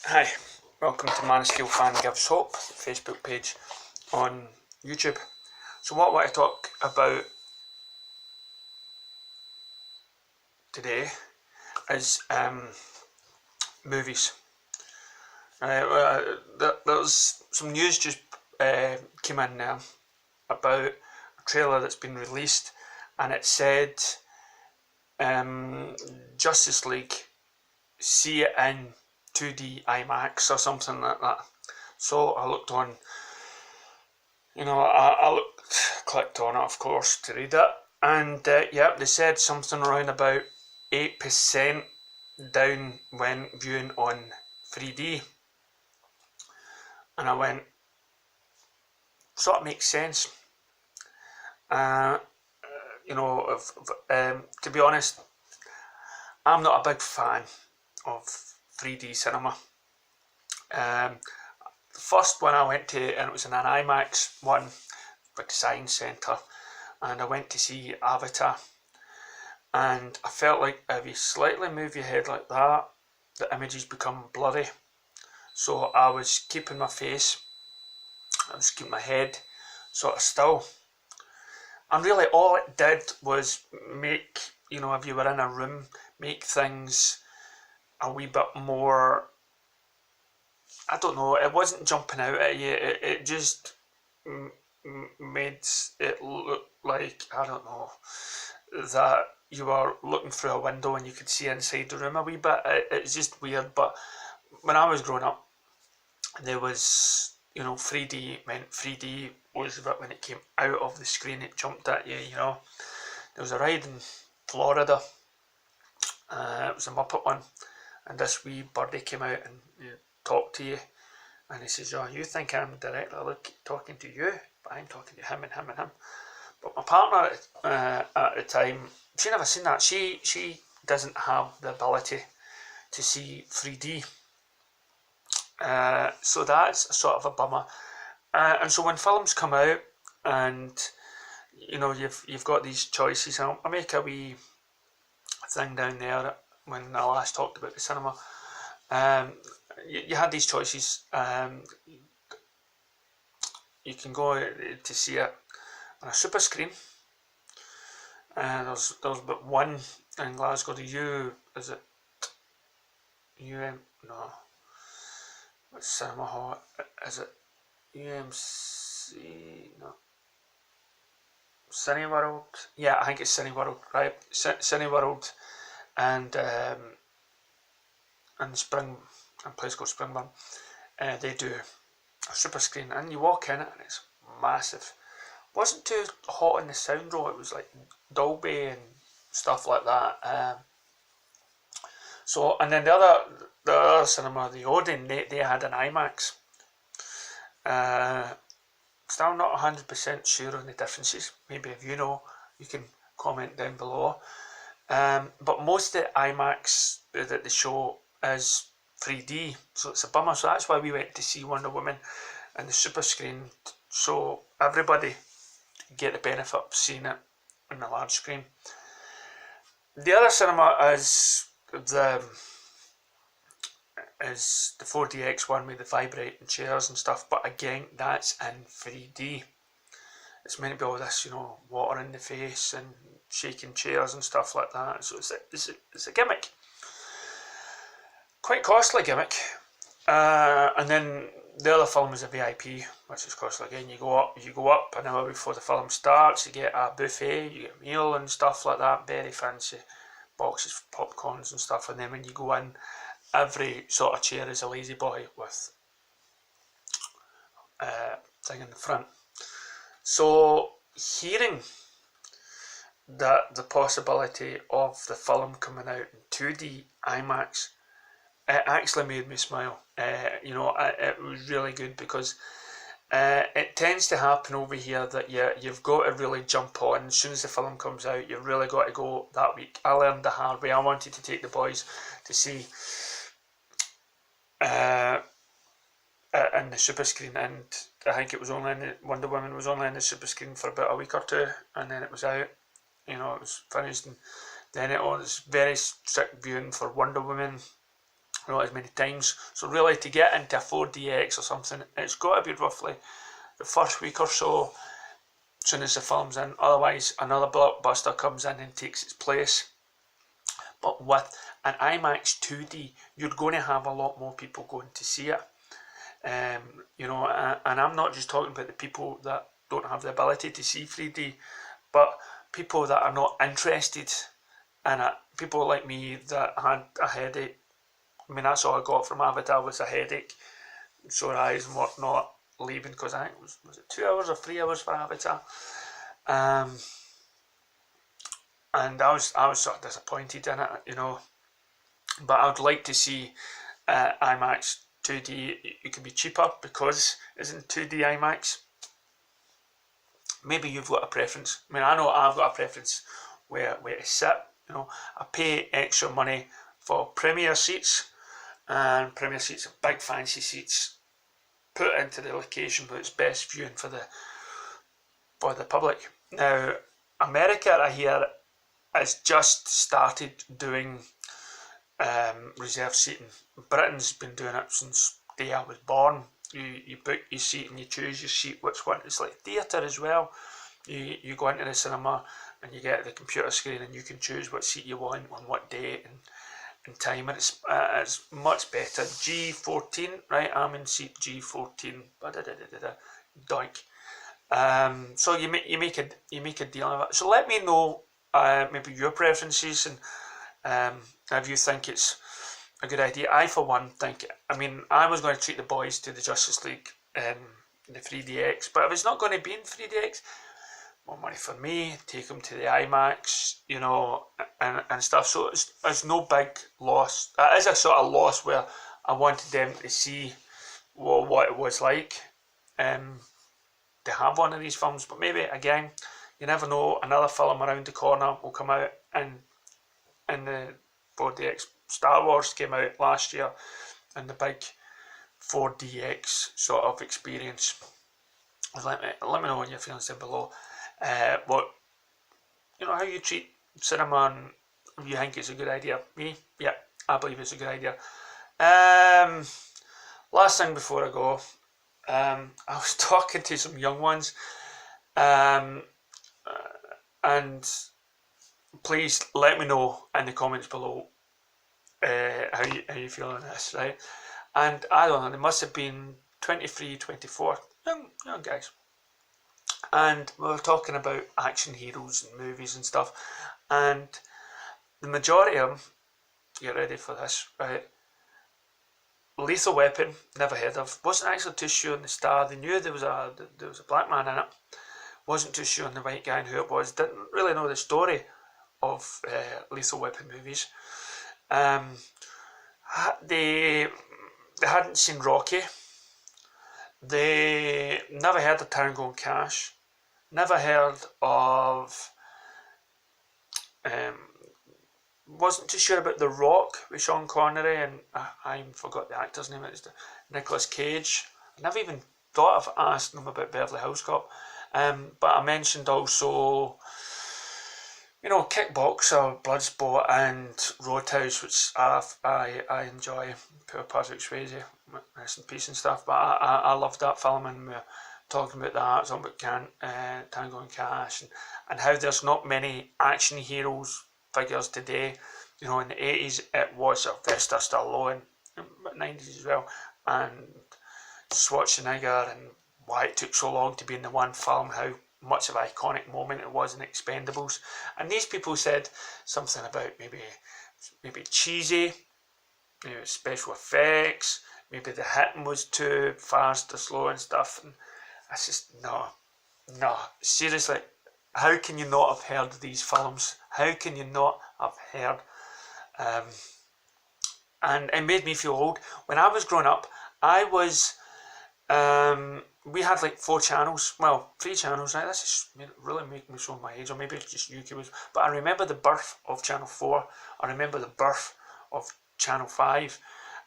Hi, welcome to Man Steel Fan Gives Hope, Facebook page on YouTube. So what I want to talk about today is movies. There's some news just came in now about a trailer that's been released, and it said Justice League, see it in 2D IMAX or something like that. So I looked on, clicked on it, of course, to read it, and they said something around about 8% down when viewing on 3D, and I went, sort of makes sense. To be honest, I'm not a big fan of 3D cinema. The first one I went to, and it was in an IMAX one, big science centre, and I went to see Avatar, and I felt like if you slightly move your head like that, the images become blurry. So I was keeping my face, I was keeping my head sort of still, and really all it did was make, if you were in a room, make things a wee bit more, I don't know, it wasn't jumping out at you, it just made it look like, I don't know, that you were looking through a window and you could see inside the room a wee bit. It's just weird. But when I was growing up, there was, 3D meant 3D was that when it came out of the screen, it jumped at you. There was a ride in Florida. It was a Muppet one, and this wee birdie came out and talked to you, and he says, "Oh, you think I'm directly talking to you, but I'm talking to him and him and him." But my partner at the time, she never seen that. She doesn't have the ability to see 3D, so that's sort of a bummer. And so when films come out, and you've got these choices, I'll make a wee thing down there when I last talked about the cinema. You had these choices. You can go to see it on a super screen. There's but one in Glasgow. Is it no, what's cinema hall? Is it UMC? No, Cineworld. Yeah, I think it's Cineworld, right? Cineworld and Spring, a place called Springburn. They do a super screen, and you walk in it, and it's massive. Wasn't too hot in the sound though. It was like Dolby and stuff like that. And then the other cinema, the Odeon, they had an IMAX. Still not 100% sure on the differences. Maybe if you know, you can comment down below. But most of the IMAX that they show is 3D, so it's a bummer. So that's why we went to see Wonder Woman in the super screen, so everybody get the benefit of seeing it on the large screen. The other cinema is the 4DX one with the vibrating chairs and stuff, but again, that's in 3D. It's meant to be all this, water in the face and shaking chairs and stuff like that. So it's a gimmick, quite costly gimmick. And then the other film is a VIP, which is costly again. You go up an hour before the film starts. You get a buffet, you get a meal and stuff like that. Very fancy boxes of popcorns and stuff. And then when you go in, every sort of chair is a lazy boy with thing in the front. So hearing that the possibility of the film coming out in 2D IMAX, it actually made me smile. It was really good, because it tends to happen over here that you've got to really jump on as soon as the film comes out. You've really got to go that week. I learned the hard way. I wanted to take the boys to see in the super screen, and I think it was Wonder Woman was only in the super screen for about a week or two, and then it was out. It was finished, and then it was very strict viewing for Wonder Woman. not as many times. So really, to get into a 4DX or something, it's got to be roughly the first week or so, as soon as the film's in. Otherwise, another blockbuster comes in and takes its place. But with an IMAX 2D, you're going to have a lot more people going to see it. You know, and I'm not just talking about the people that don't have the ability to see 3D, but people that are not interested in it. People like me that had a headache. I mean, that's all I got from Avatar was a headache, sore eyes and whatnot, leaving, because I think was it 2 hours or 3 hours for Avatar. And I was sort of disappointed in it, you know. But I would like to see IMAX 2D. It could be cheaper because it's in 2D IMAX. Maybe you've got a preference. I mean, I know I've got a preference where to sit. You know, I pay extra money for premiere seats, and premiere seats are big fancy seats put into the location where it's best viewing for the public. Now, America, I hear, has just started doing reserve seating. Britain's been doing it since the day I was born. You book your seat and you choose your seat, which one. It's like theatre as well. You go into the cinema and you get the computer screen and you can choose what seat you want on what date and time, and it's much better. G14, right? I'm in seat G14. Doink. So you make a deal of it. So let me know maybe your preferences, and if you think it's a good idea. I, for one, think, I mean, I was going to treat the boys to the Justice League in the 3DX, but if it's not going to be in 3DX, more money for me, take them to the IMAX, you know, and stuff. So it's no big loss. It is a sort of loss where I wanted them to see what it was like to have one of these films. But maybe, again, you never know, another film around the corner will come out, and the 4DX. Star Wars came out last year, and the big 4DX sort of experience. Let me know what your feelings down below. What, you know, how you treat cinema, and if you think it's a good idea. Me, yeah, I believe it's a good idea. Last thing before I go, I was talking to some young ones, and please let me know in the comments below how you feel on this, right? And I don't know, they must have been 23, 24, young guys. And we were talking about action heroes and movies and stuff, and the majority of them, get ready for this, right? Lethal Weapon, never heard of. Wasn't actually too sure on the star. They knew there was a black man in it. Wasn't too sure on the white guy and who it was. Didn't really know the story of Lethal Weapon movies. They hadn't seen Rocky. They never heard of Tango and Cash. Never heard of. Wasn't too sure about The Rock with Sean Connery, and I forgot the actor's name. It was Nicolas Cage. I never even thought of asking them about Beverly Hills Cop. But I mentioned also, you know, Kickboxer, Bloodsport, and Roadhouse, which I enjoy. Poor Patrick Swayze, rest in peace and stuff. But I loved that film, and we're talking about that, talking about Tango and Cash, and how there's not many action heroes figures today. You know, in the 80s it was Sylvester Stallone, but 90s as well, and Schwarzenegger, and why it took so long to be in the one film, how much of an iconic moment it was in Expendables. And these people said something about maybe cheesy, maybe special effects, maybe the hitting was too fast or slow and stuff. And I just, no, seriously, how can you not have heard of these films? How can you not have heard? And it made me feel old. When I was growing up, we had like 4 channels, well, 3 channels. Right, this is really making me show my age, or maybe it's just UK was. But I remember the birth of Channel 4. I remember the birth of Channel 5.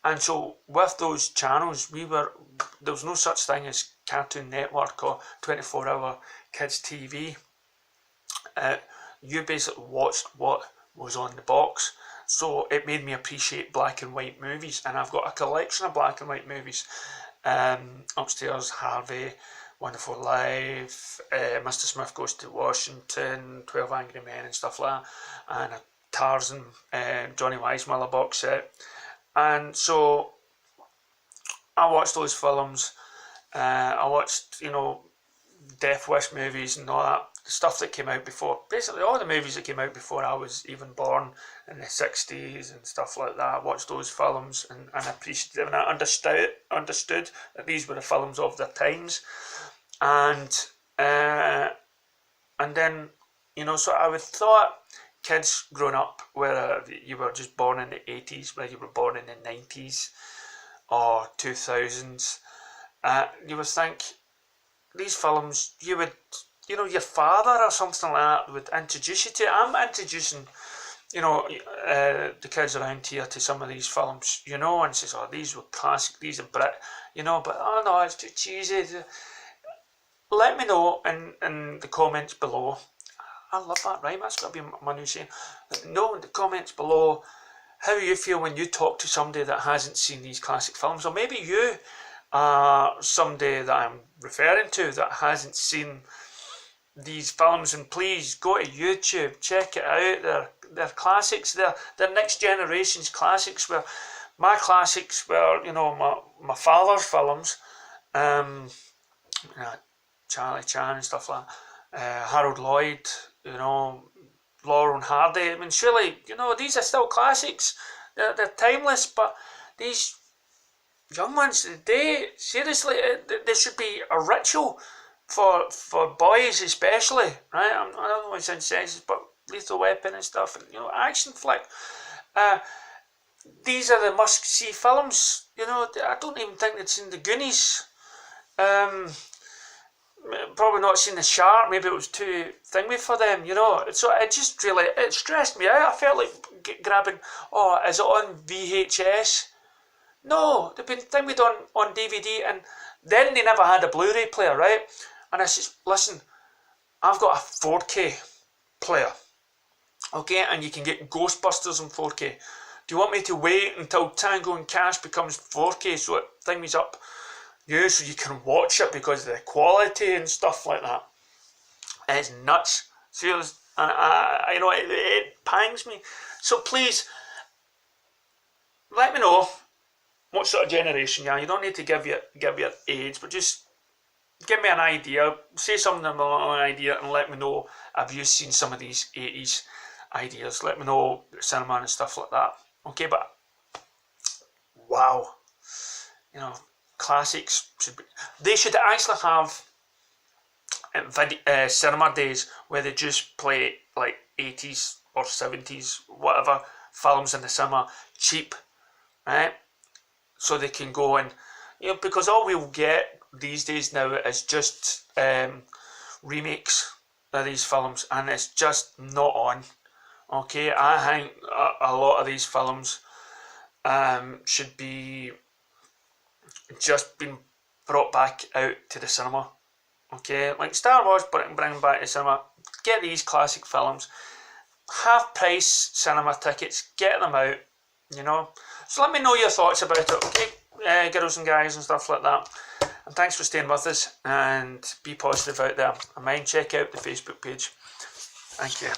And so with those channels, there was no such thing as Cartoon Network or 24-hour kids TV. You basically watched what was on the box. So it made me appreciate black and white movies, and I've got a collection of black and white movies upstairs. Harvey, Wonderful Life, Mr. Smith Goes to Washington, 12 Angry Men and stuff like that, and a Tarzan, Johnny Weissmuller box set. And so I watched those films. I watched, Death Wish movies and all that stuff that came out before. Basically, all the movies that came out before I was even born in the 60s and stuff like that. I watched those films and appreciated them, and I understood that these were the films of their times. And then, so I would thought kids growing up, whether you were just born in the 80s, whether you were born in the 90s or 2000s, you would think these films, you would, your father or something like that would introduce you to. I'm introducing, the kids around here to some of these films, and says, oh, these were classic, these are Brit, but oh no, it's too cheesy. Let me know in the comments below. I love that rhyme, that's got to be my new saying. Know in the comments below how you feel when you talk to somebody that hasn't seen these classic films, or maybe you are somebody that I'm referring to that hasn't seen these films, and please go to YouTube, check it out. They're classics. They're next generation's classics. Where my classics were, my father's films, Charlie Chan and stuff like that, Harold Lloyd, Laurel and Hardy. I mean, surely, these are still classics. They're timeless, but these young ones today, seriously, there should be a ritual for boys especially, right? I don't want to sound sexist, but Lethal Weapon and stuff, and action flick. These are the must-see films. I don't even think they'd seen the Goonies. Probably not seen The Shark. Maybe it was too thingy for them. So it just really stressed me out. I felt like grabbing. Oh, is it on VHS? No, they've been thingied on DVD, and then they never had a Blu-ray player, right? And I said, listen, I've got a 4K player, okay, and you can get Ghostbusters in 4K. Do you want me to wait until Tango and Cash becomes 4K so it thingies up? Yeah, so you can watch it because of the quality and stuff like that. It's nuts. Seriously, and it pangs me. So please, let me know what sort of generation you are. You don't need to give your age, but just give me an idea. Say something about an idea and let me know, have you seen some of these 80s ideas? Let me know cinema and stuff like that. Okay, but wow, classics they should actually have cinema days where they just play like 80s or 70s, whatever, films in the cinema, cheap, right? So they can go and, because all we'll get these days now is just remakes of these films, and it's just not on. Okay, I think a lot of these films should be just been brought back out to the cinema. Okay, like Star Wars, bring them back to the cinema. Get these classic films, half price cinema tickets, get them out. So let me know your thoughts about it, okay, girls and guys and stuff like that. And thanks for staying with us, and be positive out there. And mind, check out the Facebook page. Thank you.